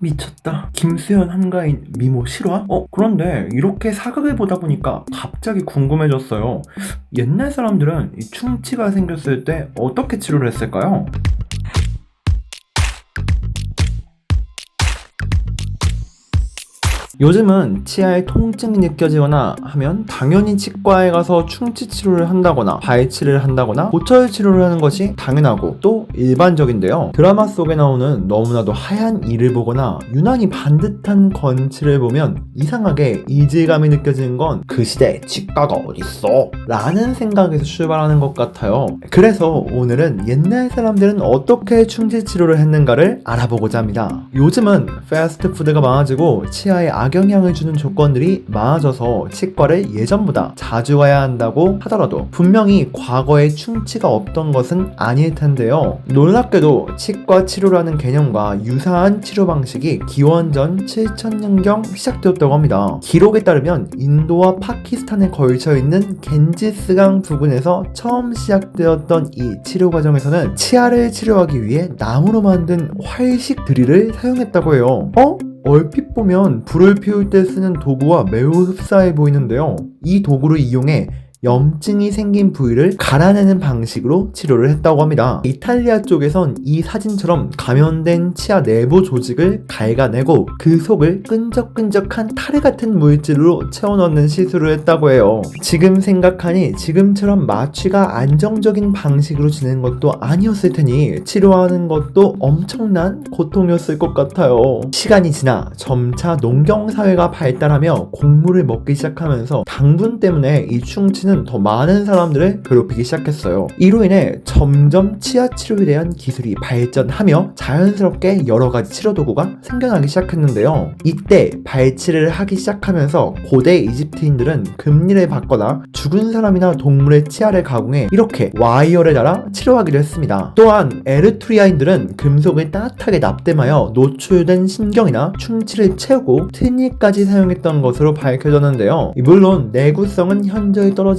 미쳤다. 김수현 한가인 미모 실화? 그런데 이렇게 사극을 보다 보니까 갑자기 궁금해졌어요. 옛날 사람들은 이 충치가 생겼을 때 어떻게 치료를 했을까요? 요즘은 치아에 통증이 느껴지거나 하면 당연히 치과에 가서 충치 치료를 한다거나 발치를 한다거나 고철 치료를 하는 것이 당연하고 또 일반적인데요. 드라마 속에 나오는 너무나도 하얀 이를 보거나 유난히 반듯한 건치를 보면 이상하게 이질감이 느껴지는 건 그 시대에 치과가 어딨어? 라는 생각에서 출발하는 것 같아요. 그래서 오늘은 옛날 사람들은 어떻게 충치 치료를 했는가를 알아보고자 합니다. 요즘은 패스트푸드가 많아지고 치아에 악영향을 주는 조건들이 많아져서 치과를 예전보다 자주 가야 한다고 하더라도 분명히 과거에 충치가 없던 것은 아닐 텐데요. 놀랍게도 치과 치료라는 개념과 유사한 치료 방식이 기원전 7000년경 시작되었다고 합니다. 기록에 따르면 인도와 파키스탄에 걸쳐 있는 겐지스강 부근에서 처음 시작되었던 이 치료 과정에서는 치아를 치료하기 위해 나무로 만든 활식 드릴을 사용했다고 해요. 얼핏 보면 불을 피울 때 쓰는 도구와 매우 흡사해 보이는데요. 이 도구를 이용해 염증이 생긴 부위를 갈아내는 방식으로 치료를 했다고 합니다. 이탈리아 쪽에선 이 사진처럼 감염된 치아 내부 조직을 갉아내고 그 속을 끈적끈적한 타르 같은 물질로 채워넣는 시술을 했다고 해요. 지금 생각하니 지금처럼 마취가 안정적인 방식으로 지내는 것도 아니었을 테니 치료하는 것도 엄청난 고통이었을 것 같아요. 시간이 지나 점차 농경사회가 발달하며 곡물을 먹기 시작하면서 당분 때문에 이 충치는 더 많은 사람들을 괴롭히기 시작했어요. 이로 인해 점점 치아 치료에 대한 기술이 발전하며 자연스럽게 여러 가지 치료 도구가 생겨나기 시작했는데요. 이때 발치를 하기 시작하면서 고대 이집트인들은 금리를 받거나 죽은 사람이나 동물의 치아를 가공해 이렇게 와이어를 달아 치료하기도 했습니다. 또한 에르투리아인들은 금속을 따뜻하게 납땜하여 노출된 신경이나 충치를 채우고 트니까지 사용했던 것으로 밝혀졌는데요. 물론 내구성은 현저히 떨어지겠지만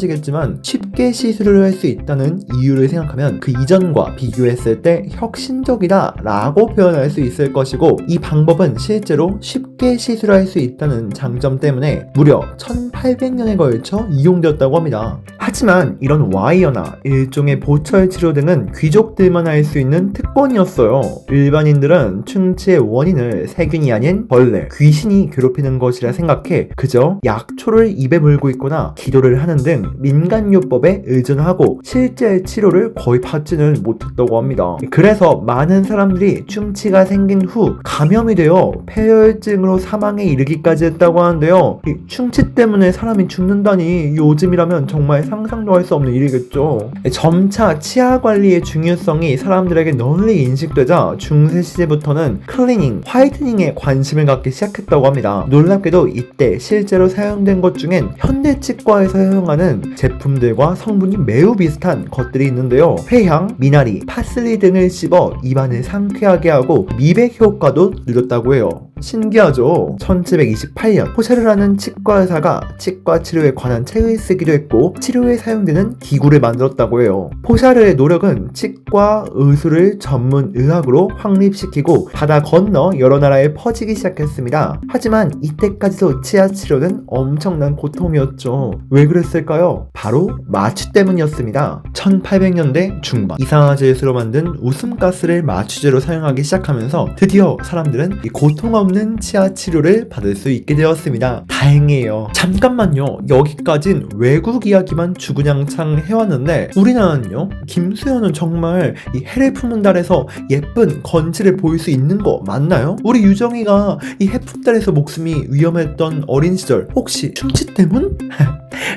쉽게 시술을 할 수 있다는 이유를 생각하면 그 이전과 비교했을 때 혁신적이다 라고 표현할 수 있을 것이고, 이 방법은 실제로 쉽게 시술할 수 있다는 장점 때문에 무려 1800년에 걸쳐 이용되었다고 합니다. 하지만 이런 와이어나 일종의 보철 치료 등은 귀족들만 할 수 있는 특권이었어요. 일반인들은 충치의 원인을 세균이 아닌 벌레, 귀신이 괴롭히는 것이라 생각해 그저 약초를 입에 물고 있거나 기도를 하는 등 민간요법에 의존하고 실제 치료를 거의 받지는 못했다고 합니다. 그래서 많은 사람들이 충치가 생긴 후 감염이 되어 폐혈증으로 사망에 이르기까지 했다고 하는데요. 이 충치 때문에 사람이 죽는다니 요즘이라면 정말 상상도 할 수 없는 일이겠죠. 점차 치아 관리의 중요성이 사람들에게 널리 인식되자 중세 시대부터는 클리닝, 화이트닝에 관심을 갖기 시작했다고 합니다. 놀랍게도 이때 실제로 사용된 것 중엔 현대 치과에서 사용하는 제품들과 성분이 매우 비슷한 것들이 있는데요. 회향, 미나리, 파슬리 등을 씹어 입안을 상쾌하게 하고 미백 효과도 누렸다고 해요. 신기하죠? 1728년 포샤르라는 치과 의사가 치과 치료에 관한 책을 쓰기도 했고 치료에 사용되는 기구를 만들었다고 해요. 포샤르의 노력은 치과 의술을 전문 의학으로 확립시키고 바다 건너 여러 나라에 퍼지기 시작했습니다. 하지만 이때까지도 치아 치료는 엄청난 고통이었죠. 왜 그랬을까요? 바로 마취 때문이었습니다. 1800년대 중반 이산화질소로 만든 웃음가스를 마취제로 사용하기 시작하면서 드디어 사람들은 이 고통 없는 치아 치료를 받을 수 있게 되었습니다. 다행이에요. 잠깐만요. 여기까진 외국 이야기만 주구장창 해왔는데 우리나라는요? 김수현은 정말 이 해를 품은 달에서 예쁜 건치를 보일 수 있는 거 맞나요? 우리 유정이가 이 해품 달에서 목숨이 위험했던 어린 시절 혹시 충치 때문?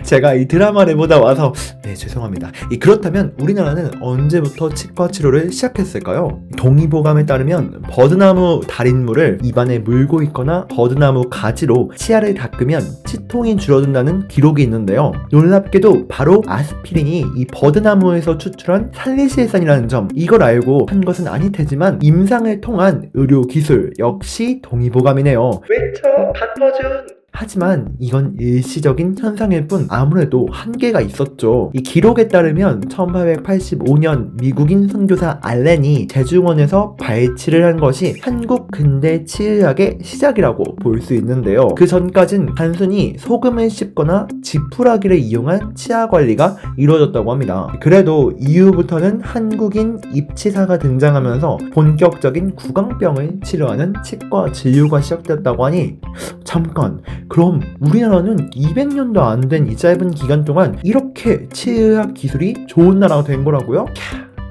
제가 이 드라마를 보다 와서 죄송합니다. 그렇다면 우리나라는 언제부터 치과 치료를 시작했을까요? 동의보감에 따르면 버드나무 달인물을 입안에 물고 있거나 버드나무 가지로 치아를 닦으면 치통이 줄어든다는 기록이 있는데요. 놀랍게도 바로 아스피린이 이 버드나무에서 추출한 살리실산이라는 점, 이걸 알고 한 것은 아닐 테지만 임상을 통한 의료기술 역시 동의보감이네요. 외쳐 갓버준! 하지만 이건 일시적인 현상일 뿐 아무래도 한계가 있었죠. 이 기록에 따르면 1885년 미국인 선교사 알렌이 제중원에서 발치를 한 것이 한국 근대 치의학의 시작이라고 볼 수 있는데요. 그 전까진 단순히 소금을 씹거나 지푸라기를 이용한 치아 관리가 이루어졌다고 합니다. 그래도 이후부터는 한국인 입치사가 등장하면서 본격적인 구강병을 치료하는 치과 진료가 시작됐다고 하니 잠깐, 그럼 우리나라는 200년도 안 된 이 짧은 기간 동안 이렇게 치의학 기술이 좋은 나라가 된 거라고요?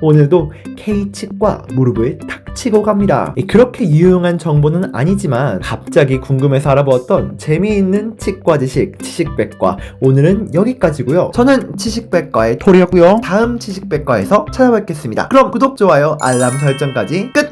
오늘도 K치과 무릎을 탁 치고 갑니다. 그렇게 유용한 정보는 아니지만 갑자기 궁금해서 알아보았던 재미있는 치과 지식 치식백과, 오늘은 여기까지고요. 저는 치식백과의 톨이었고요. 다음 치식백과에서 찾아뵙겠습니다. 그럼 구독, 좋아요, 알람 설정까지 끝!